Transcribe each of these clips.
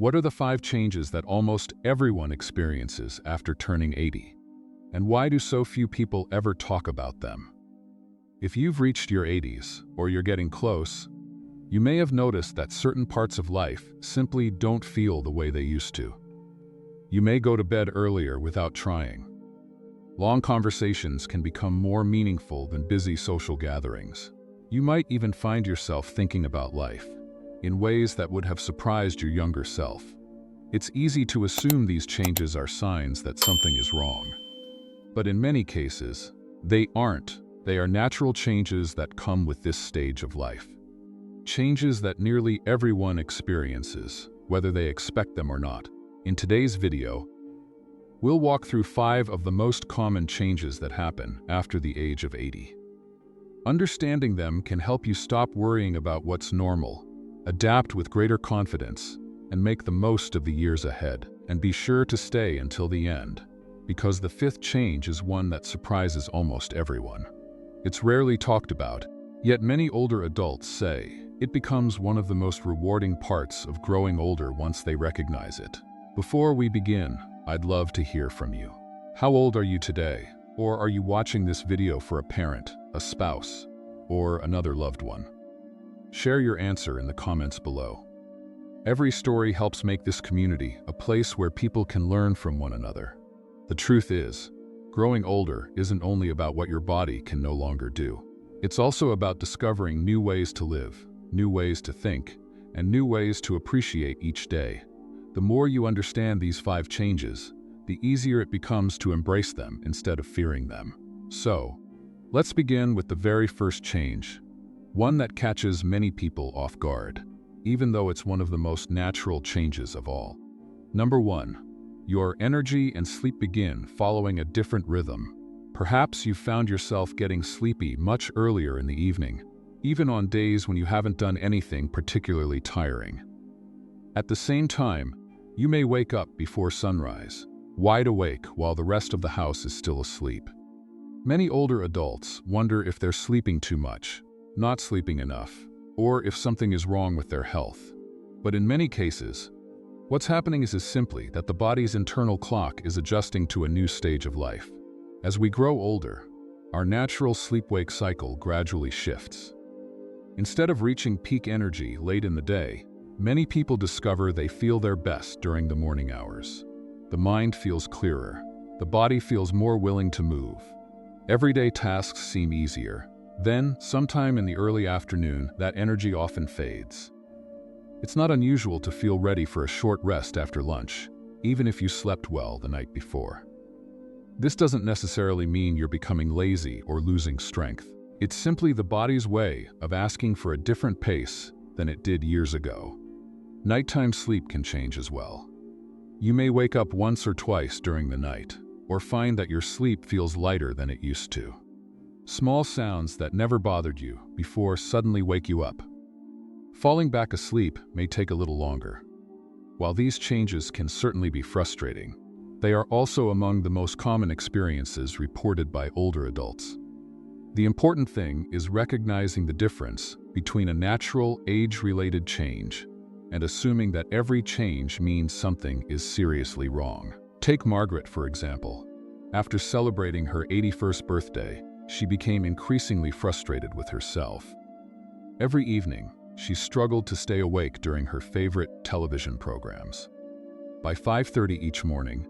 What are the 5 changes that almost everyone experiences after turning 80? And why do so few people ever talk about them? If you've reached your 80s, or you're getting close, you may have noticed that certain parts of life simply don't feel the way they used to. You may go to bed earlier without trying. Long conversations can become more meaningful than busy social gatherings. You might even find yourself thinking about life in ways that would have surprised your younger self. It's easy to assume these changes are signs that something is wrong. But in many cases, they aren't. They are natural changes that come with this stage of life. Changes that nearly everyone experiences, whether they expect them or not. In today's video, we'll walk through 5 of the most common changes that happen after the age of 80. Understanding them can help you stop worrying about what's normal, adapt with greater confidence, and make the most of the years ahead. And be sure to stay until the end, because the 5th change is one that surprises almost everyone. It's rarely talked about, yet many older adults say it becomes one of the most rewarding parts of growing older once they recognize it. Before we begin, I'd love to hear from you. How old are you today? Or are you watching this video for a parent, a spouse, or another loved one? Share your answer in the comments below. Every story helps make this community a place where people can learn from one another. The truth is, growing older isn't only about what your body can no longer do. It's also about discovering new ways to live, new ways to think, and new ways to appreciate each day. The more you understand these 5 changes, the easier it becomes to embrace them instead of fearing them. So, let's begin with the very first change, one that catches many people off guard, even though it's one of the most natural changes of all. Number 1. Your energy and sleep begin following a different rhythm. Perhaps you found yourself getting sleepy much earlier in the evening, even on days when you haven't done anything particularly tiring. At the same time, you may wake up before sunrise, wide awake while the rest of the house is still asleep. Many older adults wonder if they're sleeping too much, not sleeping enough, or if something is wrong with their health. But in many cases, what's happening is simply that the body's internal clock is adjusting to a new stage of life. As we grow older, our natural sleep-wake cycle gradually shifts. Instead of reaching peak energy late in the day, many people discover they feel their best during the morning hours. The mind feels clearer. The body feels more willing to move. Everyday tasks seem easier. Then, sometime in the early afternoon, that energy often fades. It's not unusual to feel ready for a short rest after lunch, even if you slept well the night before. This doesn't necessarily mean you're becoming lazy or losing strength. It's simply the body's way of asking for a different pace than it did years ago. Nighttime sleep can change as well. You may wake up once or twice during the night, or find that your sleep feels lighter than it used to. Small sounds that never bothered you before suddenly wake you up. Falling back asleep may take a little longer. While these changes can certainly be frustrating, they are also among the most common experiences reported by older adults. The important thing is recognizing the difference between a natural, age-related change and assuming that every change means something is seriously wrong. Take Margaret, for example. After celebrating her 81st birthday, she became increasingly frustrated with herself. Every evening, she struggled to stay awake during her favorite television programs. By 5:30 each morning,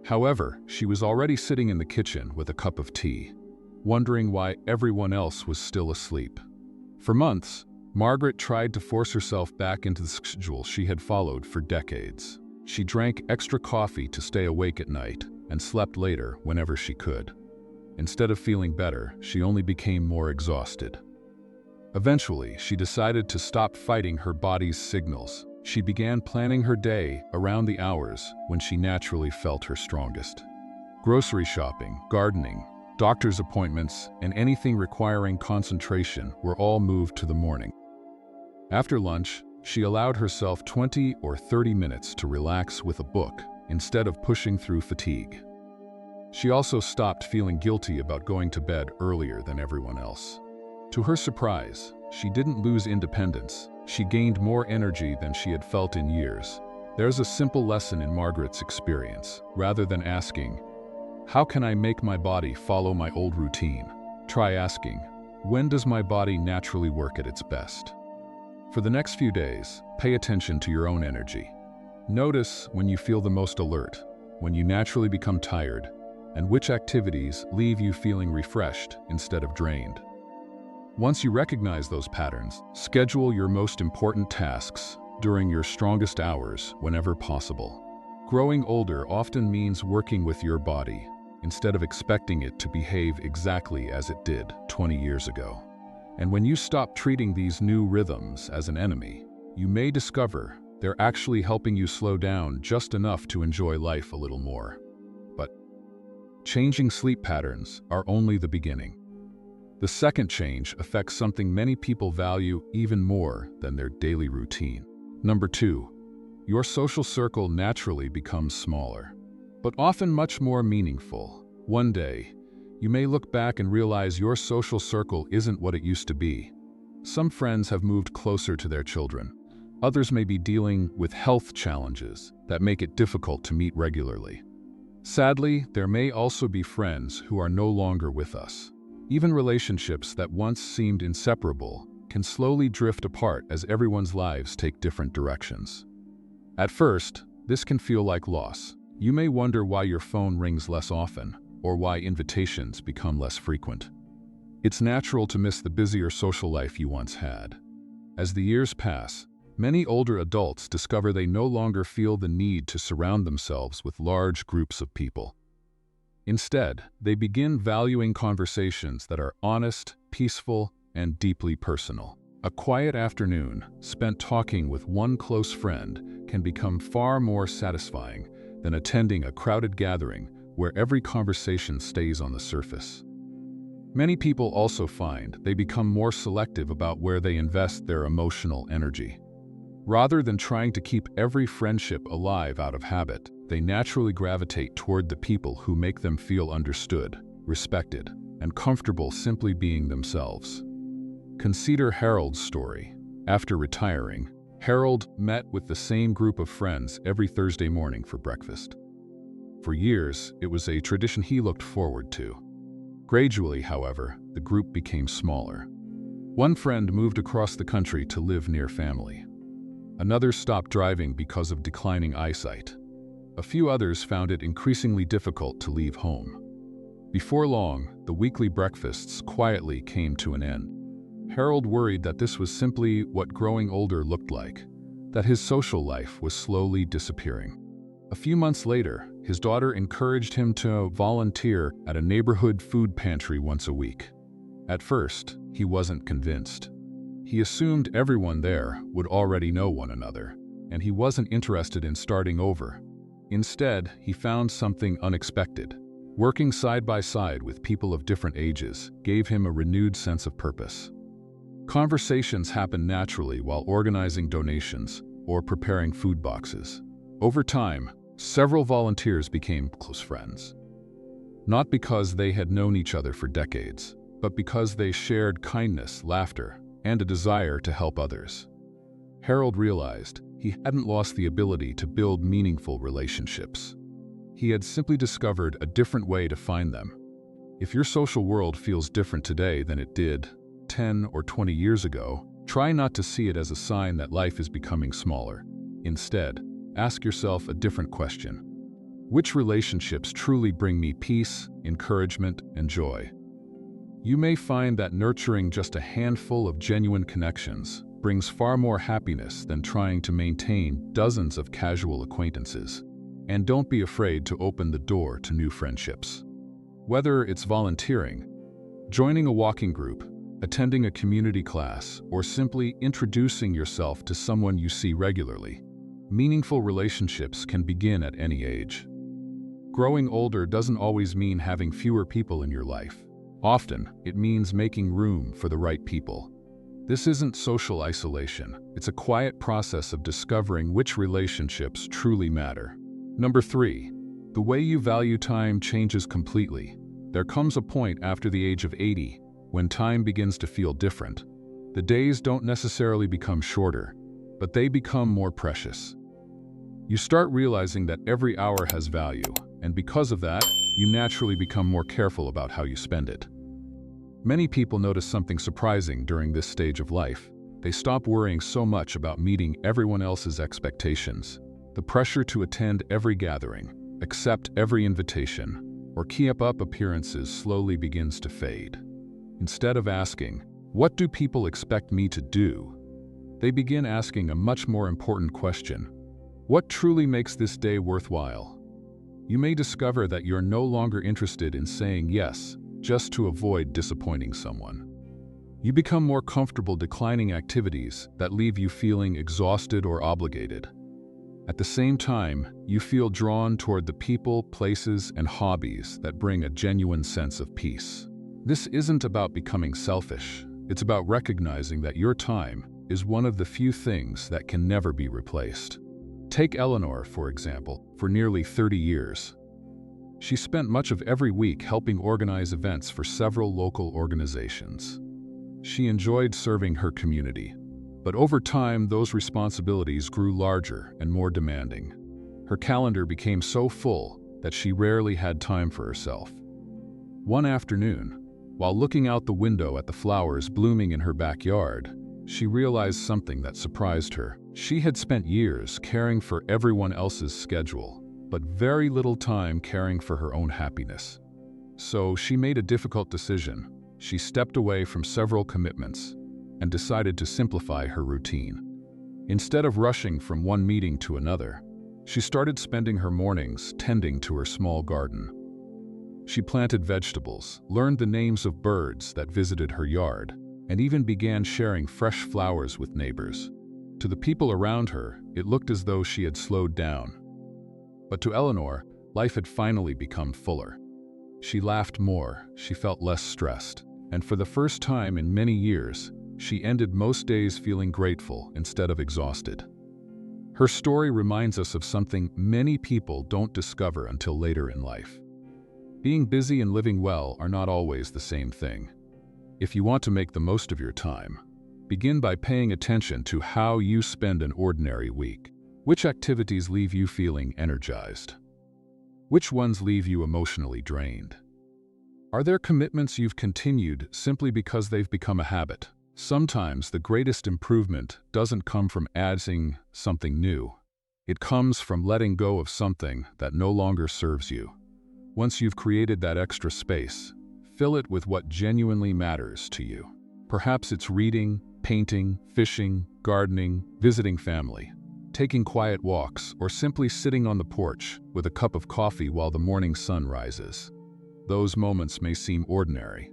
however, she was already sitting in the kitchen with a cup of tea, wondering why everyone else was still asleep. For months, Margaret tried to force herself back into the schedule she had followed for decades. She drank extra coffee to stay awake at night and slept later whenever she could. Instead of feeling better, she only became more exhausted. Eventually, she decided to stop fighting her body's signals. She began planning her day around the hours when she naturally felt her strongest. Grocery shopping, gardening, doctor's appointments, and anything requiring concentration were all moved to the morning. After lunch, she allowed herself 20 or 30 minutes to relax with a book instead of pushing through fatigue. She also stopped feeling guilty about going to bed earlier than everyone else. To her surprise, she didn't lose independence. She gained more energy than she had felt in years, There's a simple lesson in Margaret's experience. Rather than asking, "How can I make my body follow my old routine?" try asking, "When does my body naturally work at its best?" For the next few days, pay attention to your own energy. Notice when you feel the most alert, when you naturally become tired, and which activities leave you feeling refreshed instead of drained. Once you recognize those patterns, schedule your most important tasks during your strongest hours whenever possible. Growing older often means working with your body instead of expecting it to behave exactly as it did 20 years ago. And when you stop treating these new rhythms as an enemy, you may discover they're actually helping you slow down just enough to enjoy life a little more. But changing sleep patterns are only the beginning. The second change affects something many people value even more than their daily routine. Number 2, your social circle naturally becomes smaller, but often much more meaningful. One day, you may look back and realize your social circle isn't what it used to be. Some friends have moved closer to their children. Others may be dealing with health challenges that make it difficult to meet regularly. Sadly, there may also be friends who are no longer with us. Even relationships that once seemed inseparable can slowly drift apart as everyone's lives take different directions. At first, this can feel like loss. You may wonder why your phone rings less often, or why invitations become less frequent. It's natural to miss the busier social life you once had. As the years pass, many older adults discover they no longer feel the need to surround themselves with large groups of people. Instead, they begin valuing conversations that are honest, peaceful, and deeply personal. A quiet afternoon spent talking with one close friend can become far more satisfying than attending a crowded gathering where every conversation stays on the surface. Many people also find they become more selective about where they invest their emotional energy. Rather than trying to keep every friendship alive out of habit, they naturally gravitate toward the people who make them feel understood, respected, and comfortable simply being themselves. Consider Harold's story. After retiring, Harold met with the same group of friends every Thursday morning for breakfast. For years, it was a tradition he looked forward to. Gradually, however, the group became smaller. One friend moved across the country to live near family. Another stopped driving because of declining eyesight. A few others found it increasingly difficult to leave home. Before long, the weekly breakfasts quietly came to an end. Harold worried that this was simply what growing older looked like, that his social life was slowly disappearing. A few months later, his daughter encouraged him to volunteer at a neighborhood food pantry once a week. At first, he wasn't convinced. He assumed everyone there would already know one another, and he wasn't interested in starting over. Instead, he found something unexpected. Working side by side with people of different ages gave him a renewed sense of purpose. Conversations happened naturally while organizing donations or preparing food boxes. Over time, several volunteers became close friends. Not because they had known each other for decades, but because they shared kindness, laughter, and a desire to help others. Harold realized he hadn't lost the ability to build meaningful relationships. He had simply discovered a different way to find them. If your social world feels different today than it did 10 or 20 years ago, try not to see it as a sign that life is becoming smaller. Instead, ask yourself a different question. Which relationships truly bring me peace, encouragement, and joy? You may find that nurturing just a handful of genuine connections brings far more happiness than trying to maintain dozens of casual acquaintances. And don't be afraid to open the door to new friendships. Whether it's volunteering, joining a walking group, attending a community class, or simply introducing yourself to someone you see regularly, meaningful relationships can begin at any age. Growing older doesn't always mean having fewer people in your life. Often, it means making room for the right people. This isn't social isolation. It's a quiet process of discovering which relationships truly matter. Number 3, the way you value time changes completely. There comes a point after the age of 80 when time begins to feel different. The days don't necessarily become shorter, but they become more precious. You start realizing that every hour has value, and because of that, you naturally become more careful about how you spend it. Many people notice something surprising during this stage of life. They stop worrying so much about meeting everyone else's expectations. The pressure to attend every gathering, accept every invitation, or keep up appearances slowly begins to fade. Instead of asking, "What do people expect me to do?" they begin asking a much more important question: what truly makes this day worthwhile? You may discover that you're no longer interested in saying yes just to avoid disappointing someone. You become more comfortable declining activities that leave you feeling exhausted or obligated. At the same time, you feel drawn toward the people, places, and hobbies that bring a genuine sense of peace. This isn't about becoming selfish. It's about recognizing that your time is one of the few things that can never be replaced. Take Eleanor, for example. For nearly 30 years, she spent much of every week helping organize events for several local organizations. She enjoyed serving her community, but over time those responsibilities grew larger and more demanding. Her calendar became so full that she rarely had time for herself. One afternoon, while looking out the window at the flowers blooming in her backyard, she realized something that surprised her. She had spent years caring for everyone else's schedule, but very little time caring for her own happiness. So she made a difficult decision. She stepped away from several commitments and decided to simplify her routine. Instead of rushing from one meeting to another, she started spending her mornings tending to her small garden. She planted vegetables, learned the names of birds that visited her yard, and even began sharing fresh flowers with neighbors. To the people around her, it looked as though she had slowed down. But to Eleanor, life had finally become fuller. She laughed more, she felt less stressed, and for the first time in many years, she ended most days feeling grateful instead of exhausted. Her story reminds us of something many people don't discover until later in life. Being busy and living well are not always the same thing. If you want to make the most of your time, begin by paying attention to how you spend an ordinary week. Which activities leave you feeling energized? Which ones leave you emotionally drained? Are there commitments you've continued simply because they've become a habit? Sometimes the greatest improvement doesn't come from adding something new. It comes from letting go of something that no longer serves you. Once you've created that extra space, fill it with what genuinely matters to you. Perhaps it's reading, painting, fishing, gardening, visiting family, taking quiet walks, or simply sitting on the porch with a cup of coffee while the morning sun rises. Those moments may seem ordinary,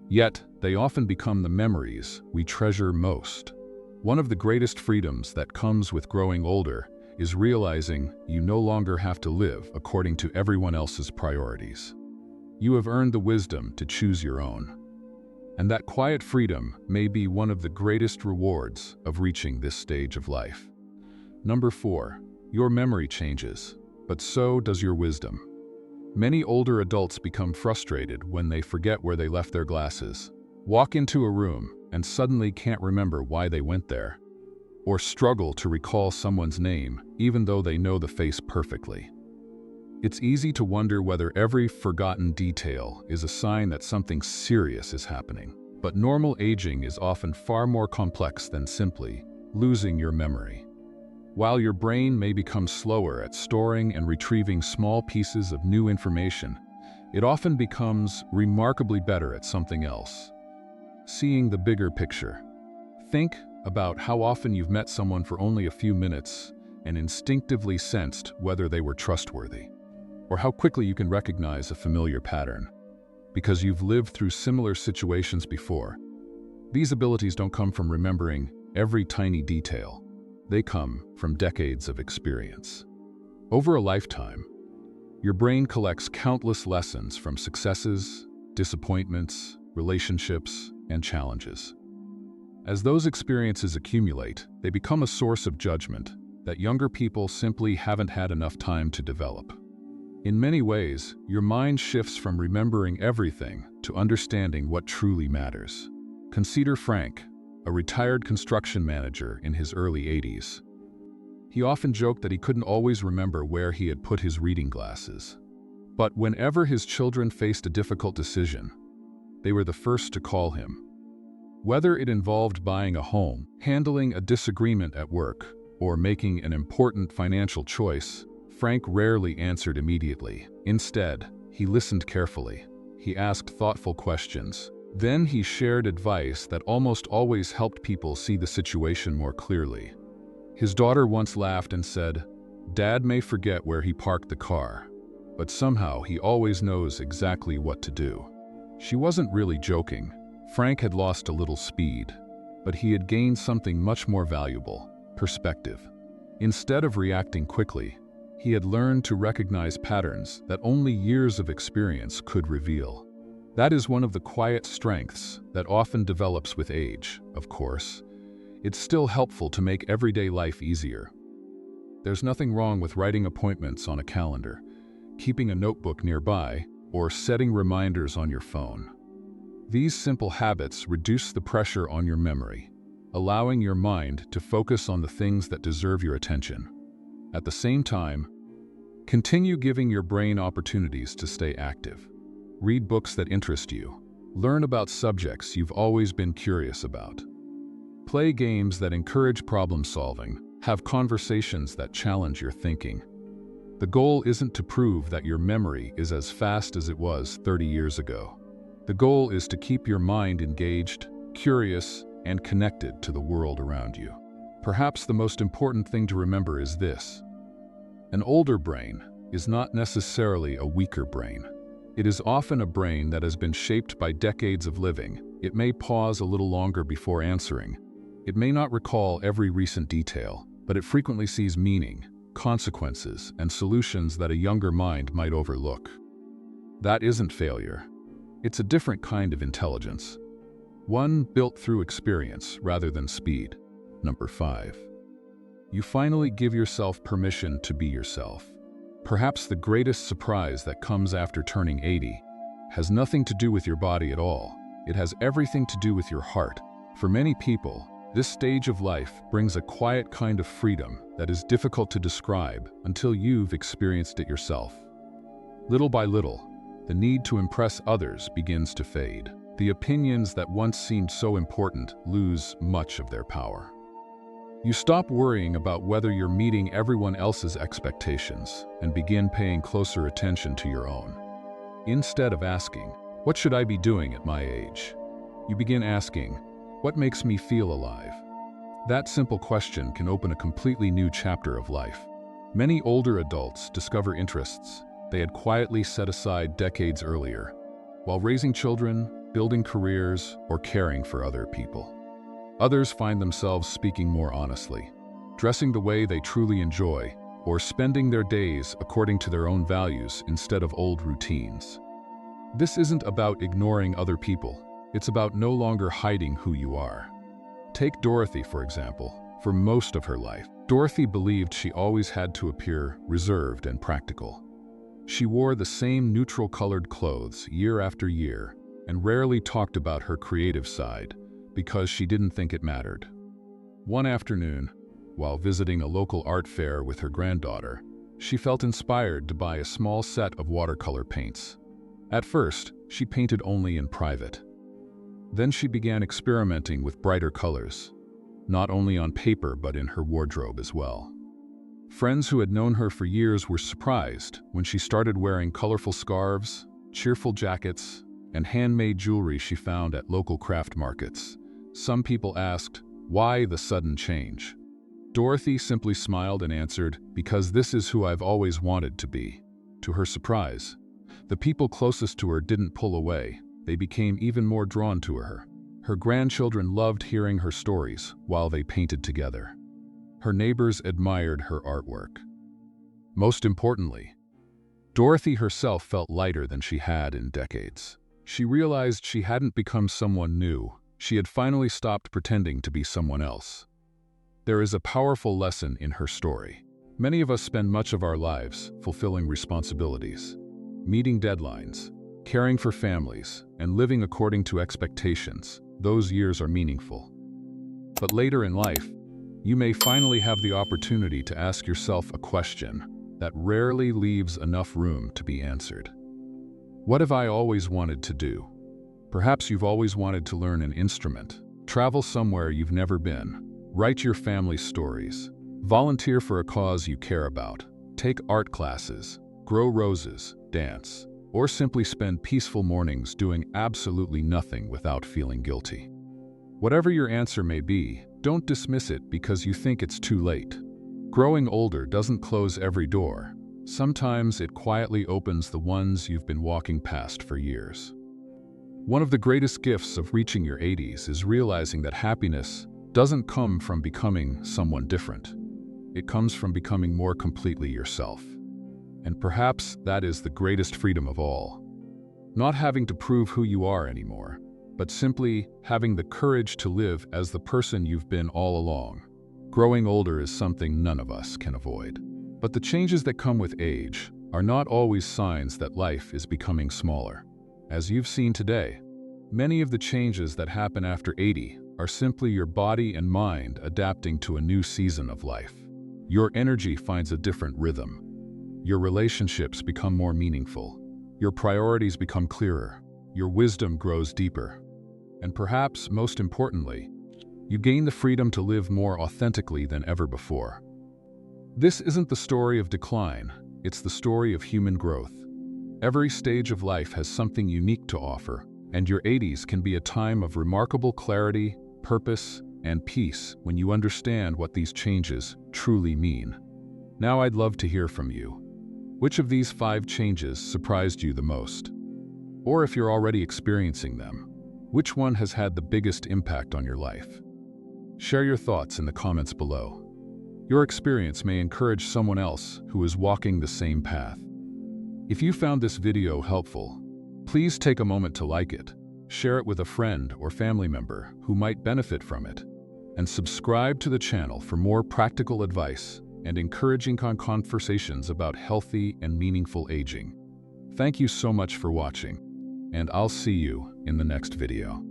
yet they often become the memories we treasure most. One of the greatest freedoms that comes with growing older is realizing you no longer have to live according to everyone else's priorities. You have earned the wisdom to choose your own. And that quiet freedom may be one of the greatest rewards of reaching this stage of life. Number 4, your memory changes, but so does your wisdom. Many older adults become frustrated when they forget where they left their glasses, walk into a room and suddenly can't remember why they went there, or struggle to recall someone's name even though they know the face perfectly. It's easy to wonder whether every forgotten detail is a sign that something serious is happening. But normal aging is often far more complex than simply losing your memory. While your brain may become slower at storing and retrieving small pieces of new information, it often becomes remarkably better at something else. Seeing the bigger picture. Think about how often you've met someone for only a few minutes and instinctively sensed whether they were trustworthy, or how quickly you can recognize a familiar pattern because you've lived through similar situations before. These abilities don't come from remembering every tiny detail. They come from decades of experience. Over a lifetime, your brain collects countless lessons from successes, disappointments, relationships, and challenges. As those experiences accumulate, they become a source of judgment that younger people simply haven't had enough time to develop. In many ways, your mind shifts from remembering everything to understanding what truly matters. Consider Frank, a retired construction manager in his early 80s. He often joked that he couldn't always remember where he had put his reading glasses. But whenever his children faced a difficult decision, they were the first to call him. Whether it involved buying a home, handling a disagreement at work, or making an important financial choice, Frank rarely answered immediately. Instead, he listened carefully. He asked thoughtful questions. Then he shared advice that almost always helped people see the situation more clearly. His daughter once laughed and said, "Dad may forget where he parked the car, but somehow he always knows exactly what to do." She wasn't really joking. Frank had lost a little speed, but he had gained something much more valuable: perspective. Instead of reacting quickly, he had learned to recognize patterns that only years of experience could reveal. That is one of the quiet strengths that often develops with age, of course. It's still helpful to make everyday life easier. There's nothing wrong with writing appointments on a calendar, keeping a notebook nearby, or setting reminders on your phone. These simple habits reduce the pressure on your memory, allowing your mind to focus on the things that deserve your attention. At the same time, continue giving your brain opportunities to stay active. Read books that interest you. Learn about subjects you've always been curious about. Play games that encourage problem solving. Have conversations that challenge your thinking. The goal isn't to prove that your memory is as fast as it was 30 years ago. The goal is to keep your mind engaged, curious, and connected to the world around you. Perhaps the most important thing to remember is this: an older brain is not necessarily a weaker brain. It is often a brain that has been shaped by decades of living. It may pause a little longer before answering. It may not recall every recent detail, but it frequently sees meaning, consequences, and solutions that a younger mind might overlook. That isn't failure. It's a different kind of intelligence. One built through experience rather than speed. Number 5. You finally give yourself permission to be yourself. Perhaps the greatest surprise that comes after turning 80 has nothing to do with your body at all. It has everything to do with your heart. For many people, this stage of life brings a quiet kind of freedom that is difficult to describe until you've experienced it yourself. Little by little, the need to impress others begins to fade. The opinions that once seemed so important lose much of their power. You stop worrying about whether you're meeting everyone else's expectations and begin paying closer attention to your own. Instead of asking, "What should I be doing at my age?" you begin asking, "What makes me feel alive?" That simple question can open a completely new chapter of life. Many older adults discover interests they had quietly set aside decades earlier, while raising children, building careers, or caring for other people. Others find themselves speaking more honestly, dressing the way they truly enjoy, or spending their days according to their own values instead of old routines. This isn't about ignoring other people. It's about no longer hiding who you are. Take Dorothy, for example. For most of her life, Dorothy believed she always had to appear reserved and practical. She wore the same neutral-colored clothes year after year and rarely talked about her creative side because she didn't think it mattered. One afternoon, while visiting a local art fair with her granddaughter, she felt inspired to buy a small set of watercolor paints. At first, she painted only in private. Then she began experimenting with brighter colors, not only on paper but in her wardrobe as well. Friends who had known her for years were surprised when she started wearing colorful scarves, cheerful jackets, and handmade jewelry she found at local craft markets. Some people asked, "Why the sudden change?" Dorothy simply smiled and answered, "Because this is who I've always wanted to be." To her surprise, the people closest to her didn't pull away. They became even more drawn to her. Her grandchildren loved hearing her stories while they painted together. Her neighbors admired her artwork. Most importantly, Dorothy herself felt lighter than she had in decades. She realized she hadn't become someone new. She had finally stopped pretending to be someone else. There is a powerful lesson in her story. Many of us spend much of our lives fulfilling responsibilities, meeting deadlines, caring for families, and living according to expectations. Those years are meaningful. But later in life, you may finally have the opportunity to ask yourself a question that rarely leaves enough room to be answered. What have I always wanted to do? Perhaps you've always wanted to learn an instrument, travel somewhere you've never been, write your family's stories, volunteer for a cause you care about, take art classes, grow roses, dance, or simply spend peaceful mornings doing absolutely nothing without feeling guilty. Whatever your answer may be, don't dismiss it because you think it's too late. Growing older doesn't close every door. Sometimes it quietly opens the ones you've been walking past for years. One of the greatest gifts of reaching your 80s is realizing that happiness doesn't come from becoming someone different. It comes from becoming more completely yourself. And perhaps that is the greatest freedom of all. Not having to prove who you are anymore, but simply having the courage to live as the person you've been all along. Growing older is something none of us can avoid. But the changes that come with age are not always signs that life is becoming smaller. As you've seen today, many of the changes that happen after 80 are simply your body and mind adapting to a new season of life. Your energy finds a different rhythm. Your relationships become more meaningful. Your priorities become clearer. Your wisdom grows deeper. And perhaps most importantly, you gain the freedom to live more authentically than ever before. This isn't the story of decline, it's the story of human growth. Every stage of life has something unique to offer, and your 80s can be a time of remarkable clarity, purpose, and peace when you understand what these changes truly mean. Now I'd love to hear from you. Which of these 5 changes surprised you the most? Or if you're already experiencing them, which one has had the biggest impact on your life? Share your thoughts in the comments below. Your experience may encourage someone else who is walking the same path. If you found this video helpful, please take a moment to like it, share it with a friend or family member who might benefit from it, and subscribe to the channel for more practical advice and encouraging conversations about healthy and meaningful aging. Thank you so much for watching, and I'll see you in the next video.